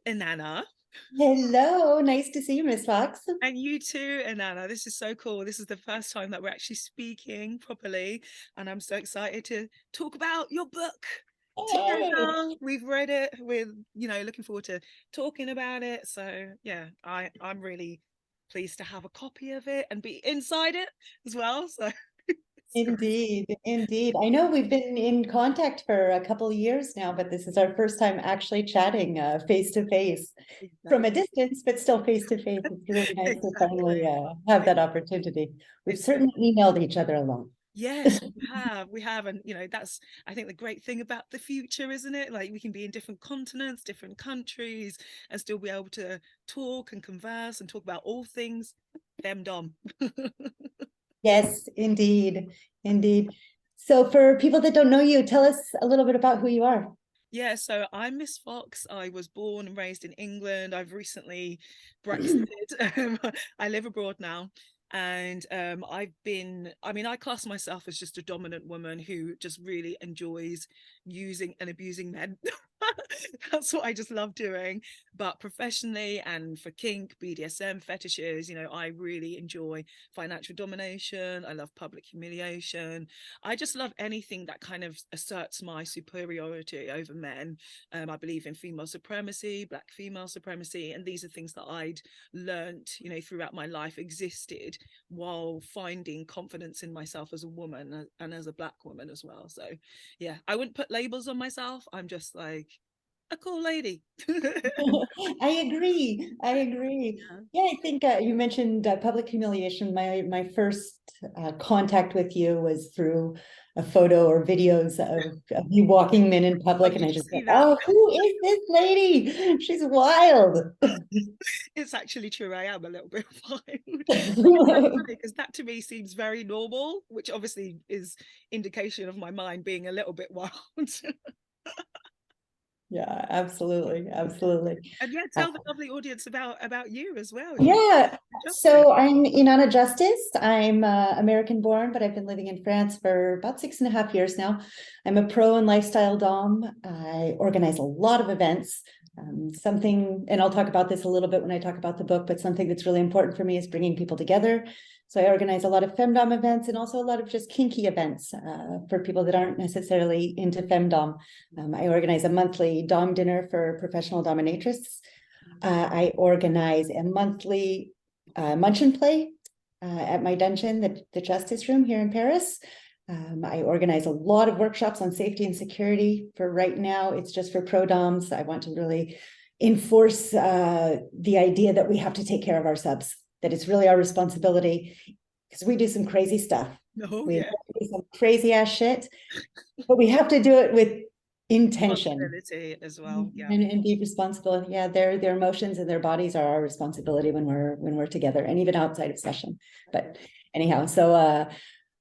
Inanna. Hello, nice to see you, Miss Fox. And you too, Inanna. This is so cool. This is the first time that we're actually speaking properly. And I'm so excited to talk about your book Hey. together. We've read it. We're, looking forward to talking about it. So yeah, I'm really pleased to have a copy of it and be inside it as well. So it's great. Indeed, indeed. I know we've been in contact for a couple of years now, but this is our first time actually chatting face to face from a Exactly. distance, but still face to face. It's really nice to finally Exactly. have that opportunity. We've It's so certainly emailed each other along. Yes, we have, and that's I think the great thing about the future, isn't it? Like we can be in different continents, different countries, and still be able to talk and converse and talk about all things femdom. Yes, indeed, indeed. So for people that don't know you, tell us a little bit about who you are. Yeah, so I'm Miss Fox. I was born and raised in England. I've recently Brexited. I live abroad now. And I class myself as just a dominant woman who just really enjoys using and abusing men. That's what I just love doing. But professionally and for kink, BDSM, fetishes, I really enjoy financial domination. I love public humiliation. I just love anything that kind of asserts my superiority over men. I believe in female supremacy, black female supremacy, and these are things that I'd learned, throughout my life existed while finding confidence in myself as a woman and as a black woman as well. So, yeah, I wouldn't put labels on myself. I'm just like a cool lady. I agree. I agree. Yeah. Yeah, I think you mentioned public humiliation. My first contact with you was through a photo or videos of you walking men in Oh, public, and did I you just see thought, that? oh, who is this lady? She's wild. It's actually true. I am a little bit wild. It's so funny because that to me seems very normal, which obviously is indication of my mind being a little bit wild. Yeah, absolutely, absolutely. And yeah, tell the lovely audience about you as well. You, Yeah, Justice. so I'm Inanna Justice. I'm American born, but I've been living in France for about 6.5 years now. I'm a pro and lifestyle dom. I organize a lot of events. Something, and I'll talk about this a little bit when I talk about the book, but something that's really important for me is bringing people together. So I organize a lot of femdom events and also a lot of just kinky events for people that aren't necessarily into femdom. I organize a monthly dom dinner for professional dominatrices. I organize a monthly munch and play at my dungeon, the Justice Room here in Paris. I organize a lot of workshops on safety and security. For right now, it's just for pro doms. I want to really enforce the idea that we have to take care of our subs, that it's really our responsibility, because we do some crazy stuff. Oh We yeah, do some crazy ass shit, but we have to do it with intention. responsibility as well. Yeah. And be responsible. Yeah, their emotions and their bodies are our responsibility when we're together, and even outside of session. But anyhow, so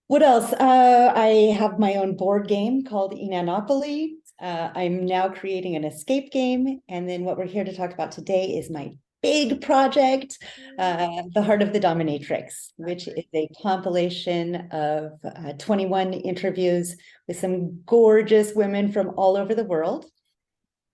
what else? I have my own board game called Inanopoly. I'm now creating an escape game, and then what we're here to talk about today is my big project, The Heart of the Dominatrix, which is a compilation of 21 interviews with some gorgeous women from all over the world,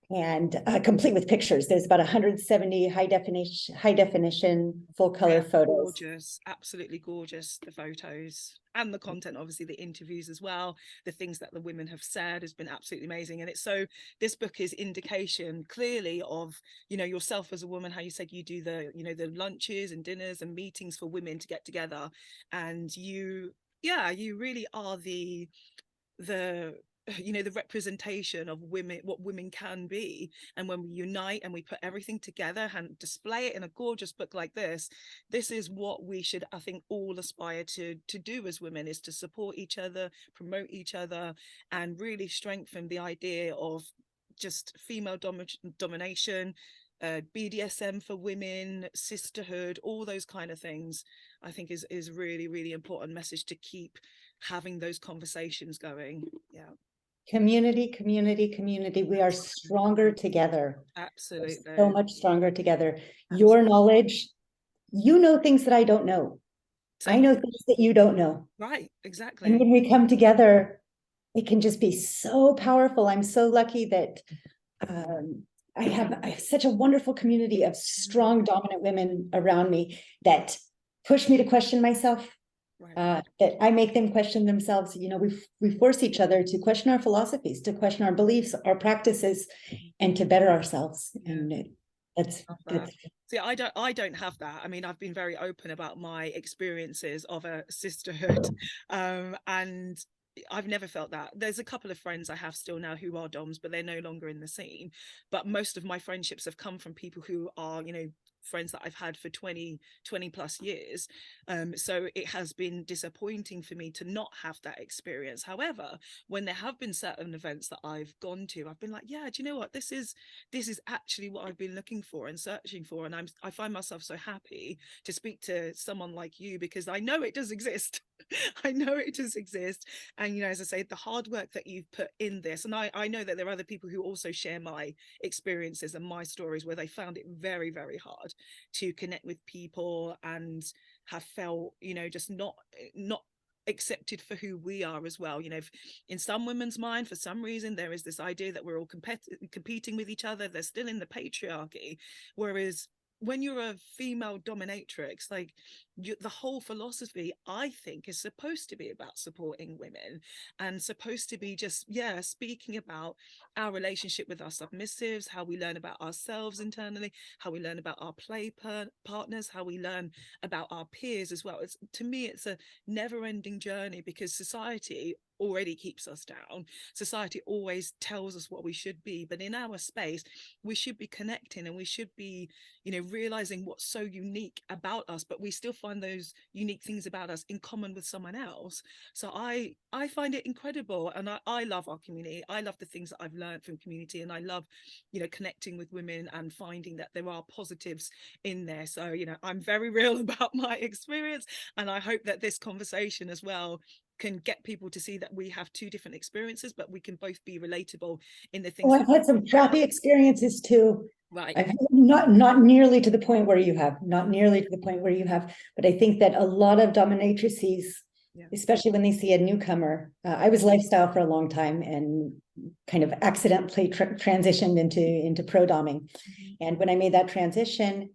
and complete with pictures. There's about 170 high definition, full color photos. Gorgeous, absolutely gorgeous. The photos and the content, obviously the interviews as well, the things that the women have said has been absolutely amazing. And it's so, this book is indication clearly of, yourself as a woman, how you said you do the lunches and dinners and meetings for women to get together, and you really are the the representation of women, what women can be. And when we unite and we put everything together and display it in a gorgeous book like this is what we should, I think, all aspire to do as women, is to support each other, promote each other, and really strengthen the idea of just female domination, BDSM for women, sisterhood, all those kind of things. I think is really, really important message to keep having those conversations going. Yeah. Community, community, community. We are stronger together. We're so Absolutely. much stronger together. Your Absolutely. knowledge, you know things that I don't know. I Same. know things that you don't know. Right, And exactly. when we come together, it can just be so powerful. I'm so lucky that I have such a wonderful community of strong, dominant women around me that push me to question myself. Right. That I make them question themselves. You know, we force each other to question our philosophies, to question our beliefs, our practices, and to better ourselves. Yeah. And that's See, I don't have that. I mean, I've been very open about my experiences of a sisterhood, and I've never felt that. There's a couple of friends I have still now who are DOMs, but they're no longer in the scene. But most of my friendships have come from people who are, you know, friends that I've had for 20 plus years. So it has been disappointing for me to not have that experience. However, when there have been certain events that I've gone to, I've been like, yeah, do you know what, this is actually what I've been looking for and searching for, and I find myself so happy to speak to someone like you, because I know it does exist. I know it does exist. And, you know, as I say, the hard work that you've put in this, and I know that there are other people who also share my experiences and my stories where they found it very, very hard to connect with people and have felt, you know, just not accepted for who we are as well. You know, in some women's mind, for some reason, there is this idea that we're all competing with each other. They're still in the patriarchy, whereas when you're a female dominatrix, like the whole philosophy, I think, is supposed to be about supporting women and supposed to be just, yeah, speaking about our relationship with our submissives, how we learn about ourselves internally, how we learn about our play partners, how we learn about our peers as well. It's, to me, it's a never-ending journey, because society already keeps us down. Society always tells us what we should be, but in our space, we should be connecting, and we should be, you know, realizing what's so unique about us, but we still find those unique things about us in common with someone else. So I find it incredible, and I love our community. I love the things that I've learned from community, and I love, you know, connecting with women and finding that there are positives in there. So, you know, I'm very real about my experience, and I hope that this conversation as well can get people to see that we have two different experiences, but we can both be relatable in the things. Oh, I've had some crappy experiences too. Right. I've not nearly to the point where you have, not nearly to the point where you have, but I think that a lot of dominatrices, Yeah. especially when they see a newcomer, I was lifestyle for a long time and kind of accidentally transitioned into pro-doming. And when I made that transition,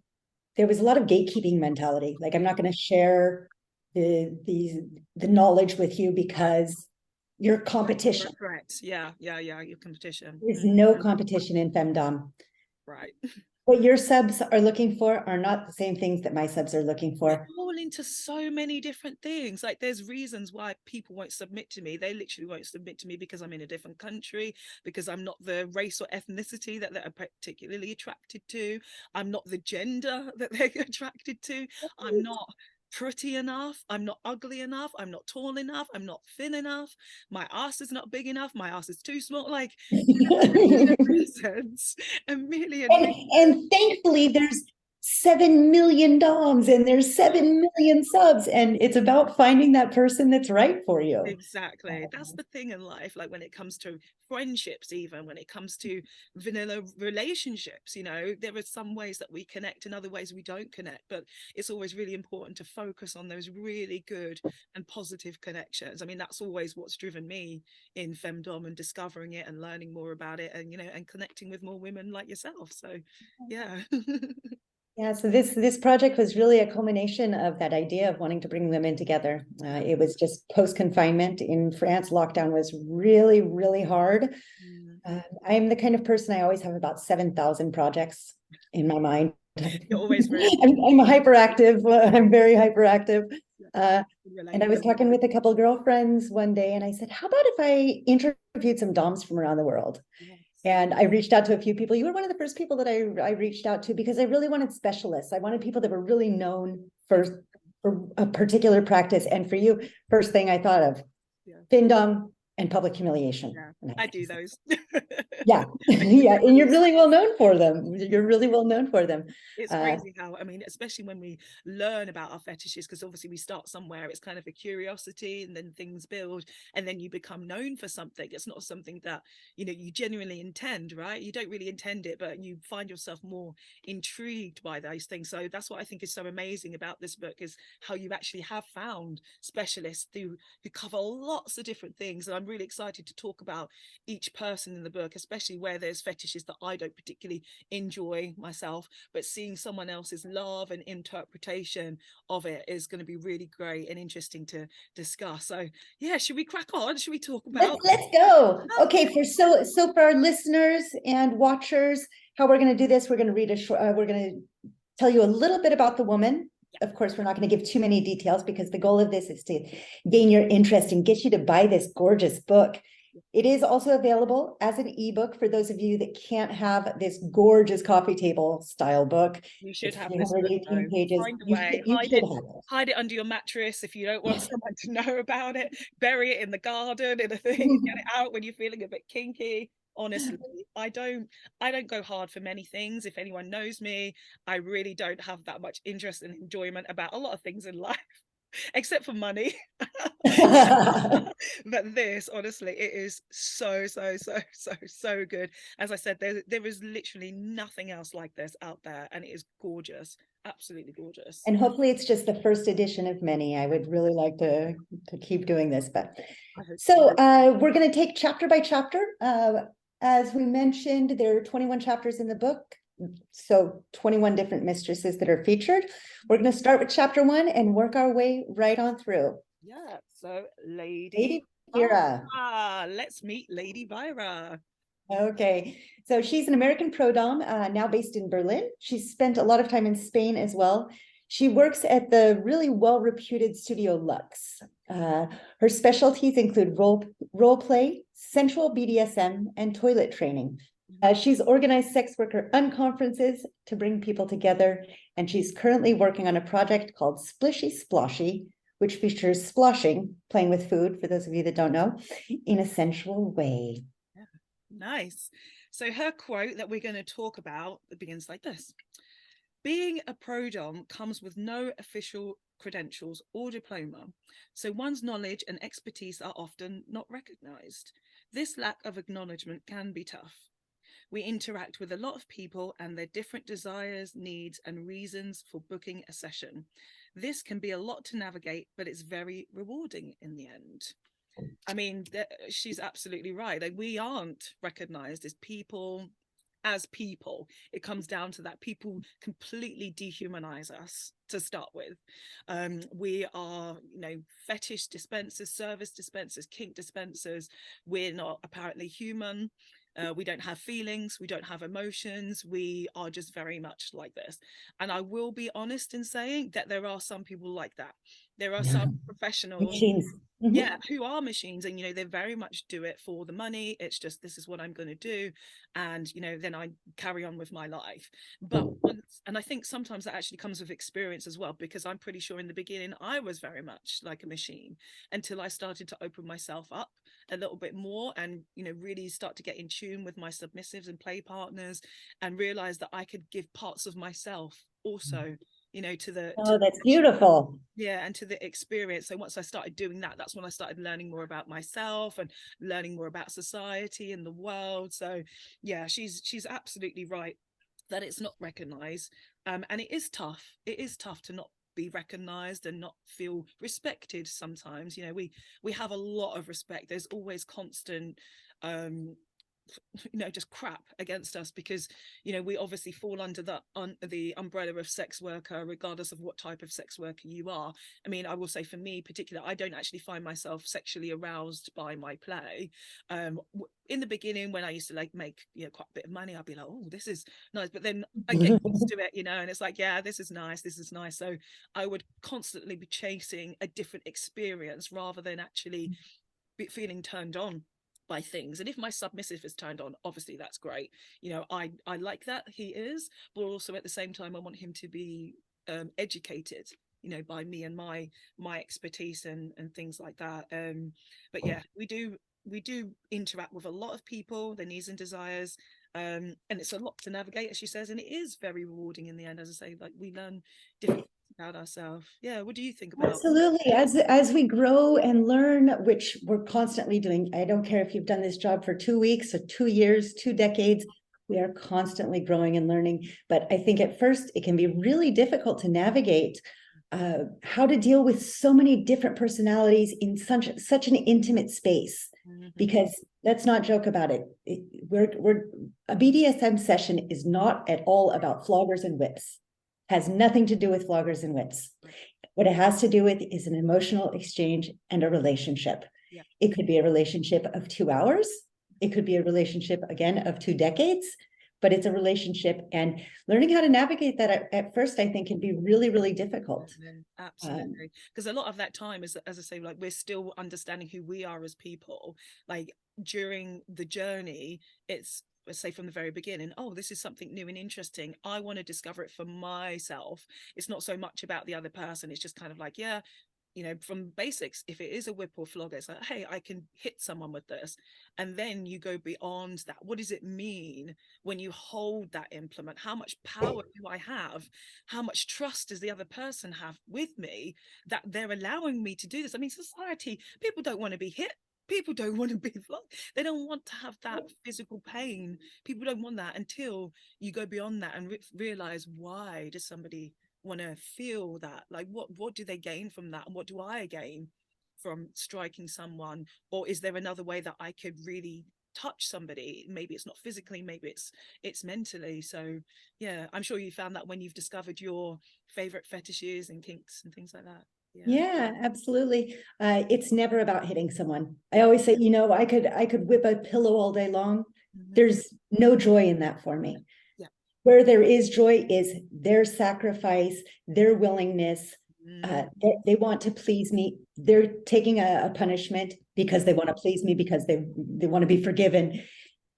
there was a lot of gatekeeping mentality. Like, I'm not going to share the knowledge with you because you're competition. Correct. Yeah. Your competition. There's no competition in FemDom. Right. What your subs are looking for are not the same things that my subs are looking for. Fall into so many different things. Like, there's reasons why people won't submit to me. They literally won't submit to me because I'm in a different country, because I'm not the race or ethnicity that they're particularly attracted to. I'm not the gender that they're attracted to. I'm not pretty enough. I'm not ugly enough. I'm not tall enough. I'm not thin enough. My ass is not big enough. My ass is too small. Like, a million reasons, a million reasons. And thankfully there's 7 million DOMs and there's 7 million subs, and it's about finding that person that's right for you. Exactly. That's the thing in life. Like, when it comes to friendships, even when it comes to vanilla relationships, you know, there are some ways that we connect and other ways we don't connect, but it's always really important to focus on those really good and positive connections. I mean, that's always what's driven me in FemDom, and discovering it and learning more about it, and, you know, and connecting with more women like yourself. So yeah. Yeah, so this project was really a culmination of that idea of wanting to bring women together. It was just post-confinement in France. Lockdown was really, really hard. I'm the kind of person, I always have about 7,000 projects in my mind. You're always ready. I'm hyperactive. I'm very hyperactive. And I was talking with a couple of girlfriends one day, and I said, how about if I interviewed some DOMs from around the world? Yes. And I reached out to a few people. You were one of the first people that I reached out to, because I really wanted specialists. I wanted people that were really known for a particular practice. And for you, first thing I thought of, FemDom and public humiliation. Yeah, I do those. Yeah, yeah, and you're really well known for them. You're really well known for them. It's crazy how, I mean, especially when we learn about our fetishes, because obviously we start somewhere, it's kind of a curiosity, and then things build, and then you become known for something. It's not something that, you know, you genuinely intend, right? You don't really intend it, but you find yourself more intrigued by those things. So that's what I think is so amazing about this book, is how you actually have found specialists who cover lots of different things. And I'm really excited to talk about each person in the book, especially where there's fetishes that I don't particularly enjoy myself, but seeing someone else's love and interpretation of it is going to be really great and interesting to discuss. So yeah, should we crack on? Should we talk about Let's go. Okay, so for our listeners and watchers, how we're going to do this, we're going to read a short, we're going to tell you a little bit about the woman. Of course, we're not going to give too many details because the goal of this is to gain your interest and get you to buy this gorgeous book. It is also available as an ebook for those of you that can't have this gorgeous coffee table style book. You should It's have this book, 318 pages. find a You way, should have it. hide it under your mattress if you don't want someone to know about it. Bury it in the garden in a thing. Get it out when you're feeling a bit kinky. Honestly, I don't go hard for many things. If anyone knows me, I really don't have that much interest and enjoyment about a lot of things in life, except for money. But this, honestly, it is so good. As I said, there is literally nothing else like this out there, and it is gorgeous, absolutely gorgeous. And hopefully it's just the first edition of many. I would really like to keep doing this, but so we're going to take chapter by chapter. As we mentioned, there are 21 chapters in the book, so 21 different mistresses that are featured. We're going to start with chapter 1 and work our way right on through. Yeah, so Lady Vyra. Let's meet Lady Vyra. Okay, so she's an American pro-dom, now based in Berlin. She's spent a lot of time in Spain as well. She works at the really well-reputed Studio Lux. Her specialties include role play, sensual BDSM, and toilet training. She's organized sex worker unconferences to bring people together, and she's currently working on a project called Splishy Sploshy, which features splashing, playing with food, for those of you that don't know, in a sensual way. Yeah, nice. So her quote that we're going to talk about begins like this. Being a pro-dom comes with no official credentials or diploma, so one's knowledge and expertise are often not recognized. This lack of acknowledgement can be tough. We interact with a lot of people and their different desires, needs, and reasons for booking a session. This can be a lot to navigate, but it's very rewarding in the end. I mean, she's absolutely right. Like, we aren't recognized as people. It comes down to that. People completely dehumanize us to start with. We are, fetish dispensers, service dispensers, kink dispensers. We're not apparently human. We don't have feelings, we don't have emotions, we are just very much like this. And I will be honest in saying that there are some people like that. There are some professionals, machines. yeah, who are machines, and they very much do it for the money. It's just, this is what I'm going to do, and then I carry on with my life. But and I think sometimes that actually comes with experience as well, because I'm pretty sure in the beginning I was very much like a machine, until I started to open myself up a little bit more, and really start to get in tune with my submissives and play partners, and realize that I could give parts of myself also to the that's beautiful. Yeah, and to the experience. So once I started doing that, that's when I started learning more about myself and learning more about society and the world. So yeah, she's absolutely right that it's not recognized, and it is tough to not be recognized and not feel respected. Sometimes we have a lot of respect. There's always constant just crap against us, because we obviously fall under the umbrella of sex worker, regardless of what type of sex worker you are. I mean, I will say, for me particular, I don't actually find myself sexually aroused by my play. In the beginning, when I used to make quite a bit of money, I'd be like, oh, this is nice, but then I get used to it, and it's like, yeah, this is nice. So I would constantly be chasing a different experience rather than actually feeling turned on by things. And if my submissive is turned on, obviously that's great. I like that he is, but also at the same time I want him to be educated by me and my expertise and things like that. But yeah, we do interact with a lot of people, their needs and desires, and it's a lot to navigate, as she says, and it is very rewarding in the end. As I say, like, we learn different about ourselves. Yeah, what do you think about? Absolutely. As we grow and learn, which we're constantly doing, I don't care if you've done this job for 2 weeks or 2 years, 2 decades, we are constantly growing and learning. But I think at first it can be really difficult to navigate how to deal with so many different personalities in such an intimate space. Because let's not joke about it. A BDSM session is not at all about floggers and whips. Has nothing to do with floggers and whips. What it has to do with is an emotional exchange and a relationship. Yeah. It could be a relationship of 2 hours. It could be a relationship, again, of 2 decades, but it's a relationship, and learning how to navigate that at first, I think, can be really, really difficult. Absolutely. Because a lot of that time is, as I say, like, we're still understanding who we are as people. Like, during the journey, it's, let's say, from the very beginning, oh, this is something new and interesting. I want to discover it for myself. It's not so much about the other person. It's just kind of like, yeah, you know, from basics, if it is a whip or flog, it's like, hey, I can hit someone with this. And then you go beyond that. What does it mean when you hold that implement? How much power do I have? How much trust does the other person have with me that they're allowing me to do this? I mean, society, people don't want to be hit. People don't want to be flogged. They don't want to have that physical pain. People don't want that until you go beyond that and realize, why does somebody want to feel that? Like, what do they gain from that, and what do I gain from striking someone? Or is there another way that I could really touch somebody? Maybe it's not physically, maybe it's mentally. So yeah, I'm sure you found that when you've discovered your favorite fetishes and kinks and things like that. Yeah, absolutely. It's never about hitting someone. I always say, you know, I could whip a pillow all day long. There's no joy in that for me. Yeah. Where there is joy is their sacrifice, their willingness. They want to please me. They're taking a punishment because they want to please me, because they want to be forgiven.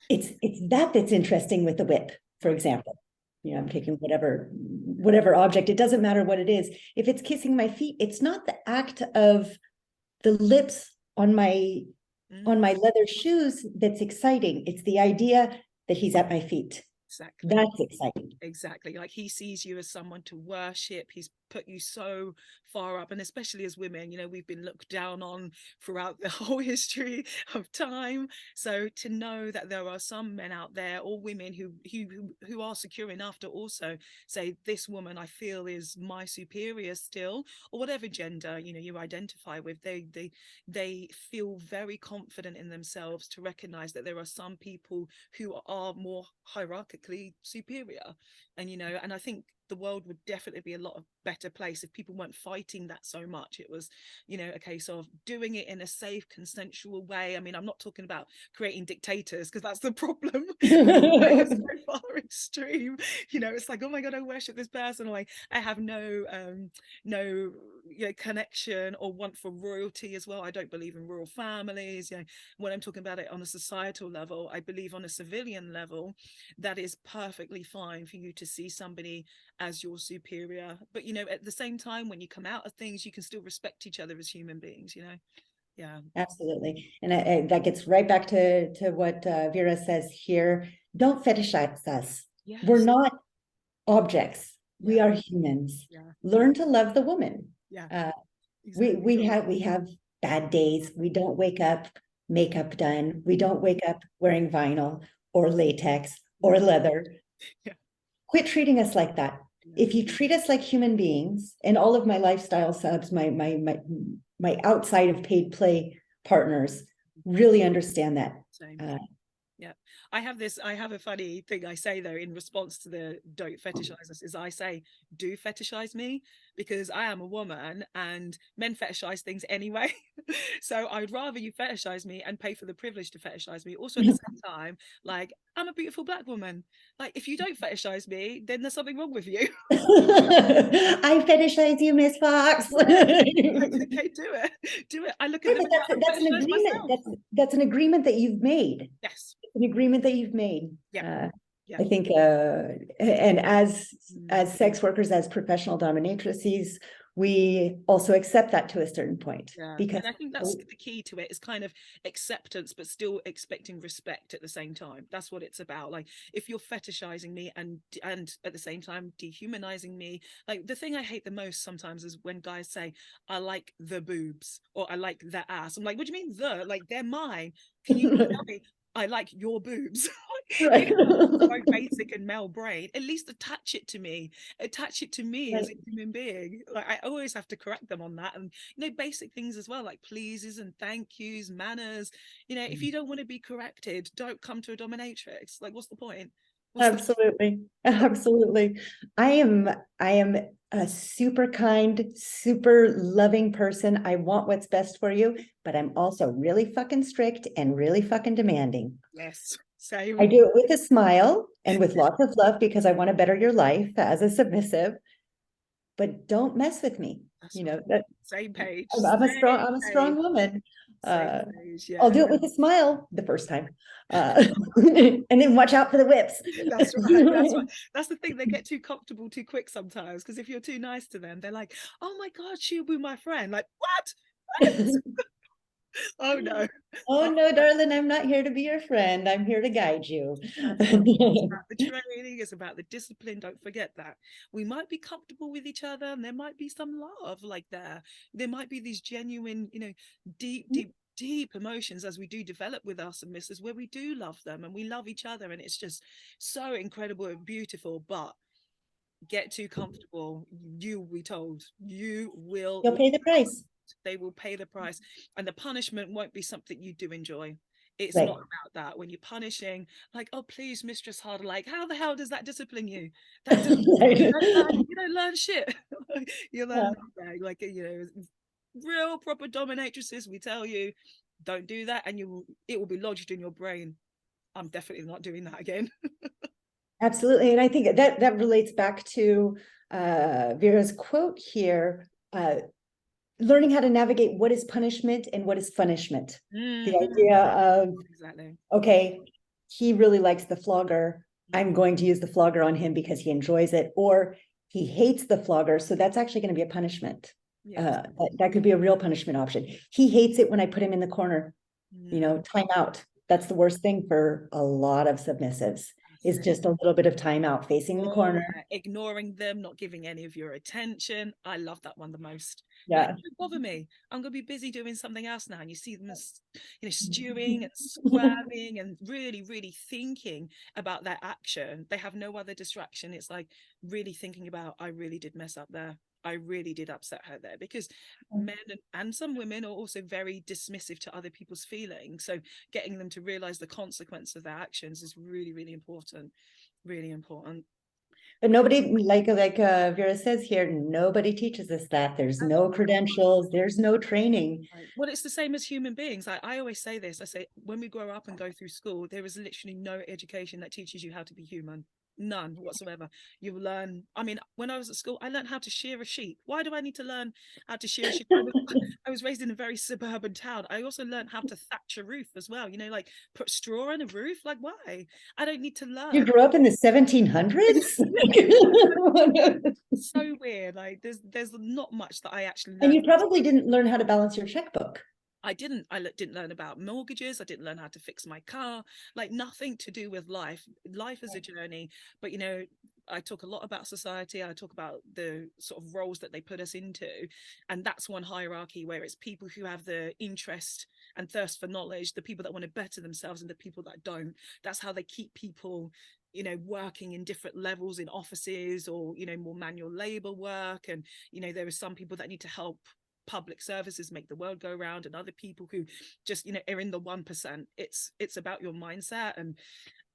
It's that's interesting with the whip, for example. You know, I'm taking whatever object. It doesn't matter what it is. If it's kissing my feet, it's not the act of the lips on my leather shoes that's exciting. It's the idea that he's at my feet. Exactly. That's exciting. Exactly. Like, he sees you as someone to worship. He's put you so far up, and especially as women, you know, we've been looked down on throughout the whole history of time. So to know that there are some men out there, or women, who are secure enough to also say, this woman I feel is my superior still, or whatever gender, you know, you identify with, they feel very confident in themselves to recognize that there are some people who are more hierarchically superior. And, you know, and I think the world would definitely be a lot of better place if people weren't fighting that so much. It was, you know, a case of doing it in a safe, consensual way. I mean, I'm not talking about creating dictators, because that's the problem. It's so far extreme. You know, it's like, oh my god, I worship this person, or like, I have no you know, connection or want for royalty as well. I don't believe in royal families. You know, when I'm talking about it on a societal level, I believe on a civilian level, that is perfectly fine for you to see somebody as your superior. But, you know, at the same time, when you come out of things, you can still respect each other as human beings, you know. Yeah, absolutely. And that gets right back to what Vera says here. Don't fetishize us. yes. We're not objects. We Yeah. are humans. Yeah. Learn to love the woman. Yeah. Exactly. We have bad days. We don't wake up makeup done. We don't wake up wearing vinyl or latex or leather. Yeah. Quit treating us like that. If you treat us like human beings, and all of my lifestyle subs, my outside of paid play partners really understand that. Yeah, I have a funny thing I say, though, in response to the don't fetishize us, is I say, do fetishize me, because I am a woman and men fetishize things anyway. So I'd rather you fetishize me and pay for the privilege to fetishize me. Also, at the same time, like, I'm a beautiful black woman. Like, if you don't fetishize me, then there's something wrong with you. I fetishize you, Miss Foxx. Okay, do it. I look at Yeah, the but that's an agreement. myself. That's an agreement that you've made. Yes. An agreement that you've made. Yeah. I think, and as sex workers, as professional dominatrices, we also accept that to a certain point. Yeah, because and I think that's the key to it, is kind of acceptance, but still expecting respect at the same time. That's what it's about. Like, if you're fetishizing me and at the same time dehumanizing me, like, the thing I hate the most sometimes is when guys say, I like the boobs, or I like the ass. I'm like, what do you mean the? Like, they're mine. Can you tell me I like your boobs? Right. So basic and male brain, at least attach it to me as a Right. human being. Like I always have to correct them on that. And basic things as well, like pleases and thank yous, manners. If you don't want to be corrected, don't come to a dominatrix. Like, what's the point? Absolutely. Absolutely. I am a super kind, super loving person. I want what's best for you, but I'm also really fucking strict and really fucking demanding. Yes, I same. do it with a smile and with lots of love because I want to better your life as a submissive, but don't mess with me. That's You right. know that Same page. I'm a Same strong woman. Same Uh, page. I'll Yeah. do it with a smile the first time. And then watch out for the whips. That's right. That's right. That's the thing. They get too comfortable too quick sometimes. Because if you're too nice to them, they're like, "Oh my God, she'll be my friend." Like, what? Oh no. Oh Oh, no, darling, I'm not here to be your friend. I'm here to guide you. that's right. It's about the training. It's about the discipline. Don't forget that we might be comfortable with each other, and there might be some love. Like there might be these genuine, deep emotions as we do develop with our submissives, where we do love them and we love each other, and it's just so incredible and beautiful. But get too comfortable, you will be told. You will. You'll pay the price. They will pay the price, and the punishment won't be something you do enjoy. It's Right. not about that. When you're punishing, like, oh please, Mistress Harder, like, how the hell does that discipline you? That doesn't. Right. You don't learn shit. You learn Yeah. nothing. Like, real proper dominatrices, we tell you, don't do that, and it will be lodged in your brain. I'm definitely not doing that again. Absolutely. And I think that relates back to Vera's quote here. Learning how to navigate what is punishment and what is punishment. The idea of, Exactly. okay, he really likes the flogger. I'm going to use the flogger on him because he enjoys it, or he hates the flogger. So that's actually going to be a punishment. Yes. That could be a real punishment option. He hates it when I put him in the corner, time out. That's the worst thing for a lot of submissives is just a little bit of time out facing the corner. Ignoring them, not giving any of your attention. I love that one the most. Like, Yeah. don't bother me. I'm gonna be busy doing something else now. And you see them as, stewing and squirming and really, really thinking about their action. They have no other distraction. It's like really thinking about, I really did mess up there. I really did upset her there, because men and some women are also very dismissive to other people's feelings. So getting them to realize the consequence of their actions is really, really important. Really important. But nobody, like Vera says here, nobody teaches us that. There's no credentials, there's no training. Well, it's the same as human beings. I always say this. I say, when we grow up and go through school, there is literally no education that teaches you how to be human. None whatsoever. You learn. I mean, when I was at school, I learned how to shear a sheep. Why do I need to learn how to shear a sheep? I was raised in a very suburban town. I also learned how to thatch a roof as well. Like put straw in a roof. Like, why? I don't need to You learn. grew up in the 1700s? So weird. Like, there's not much that I actually And learned. you probably didn't learn how to balance your checkbook. I didn't learn about mortgages. I didn't learn how to fix my car. Like, nothing to do with life. Life is a journey. But I talk a lot about society. I talk about the sort of roles that they put us into, and that's one hierarchy, where it's people who have the interest and thirst for knowledge, the people that want to better themselves, and the people that don't. That's how they keep people working in different levels in offices, or more manual labor work. And there are some people that need to help public services make the world go round, and other people who just are in the 1%. It's about your mindset, and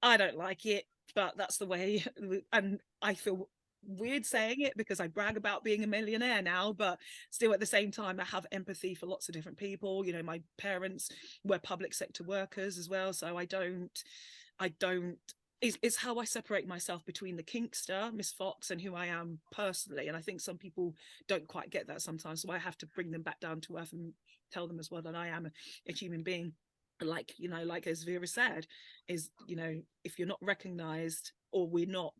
I don't like it, but that's the way. And I feel weird saying it because I brag about being a millionaire now, but still at the same time I have empathy for lots of different people. My parents were public sector workers as well, so I don't it's how I separate myself between the kinkster, Miss Foxx, and who I am personally. And I think some people don't quite get that sometimes. So I have to bring them back down to earth and tell them as well that I am a human being. Like as Vera said, is if you're not recognized, or we're not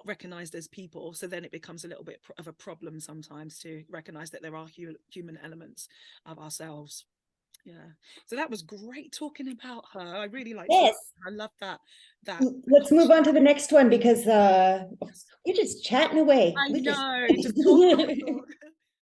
recognized as people, so then it becomes a little bit of a problem sometimes to recognize that there are human elements of ourselves. Yeah, so that was great talking about her. I really liked Yes. I love that Let's move on to the next one, because we're just chatting away. I We just know, just talk.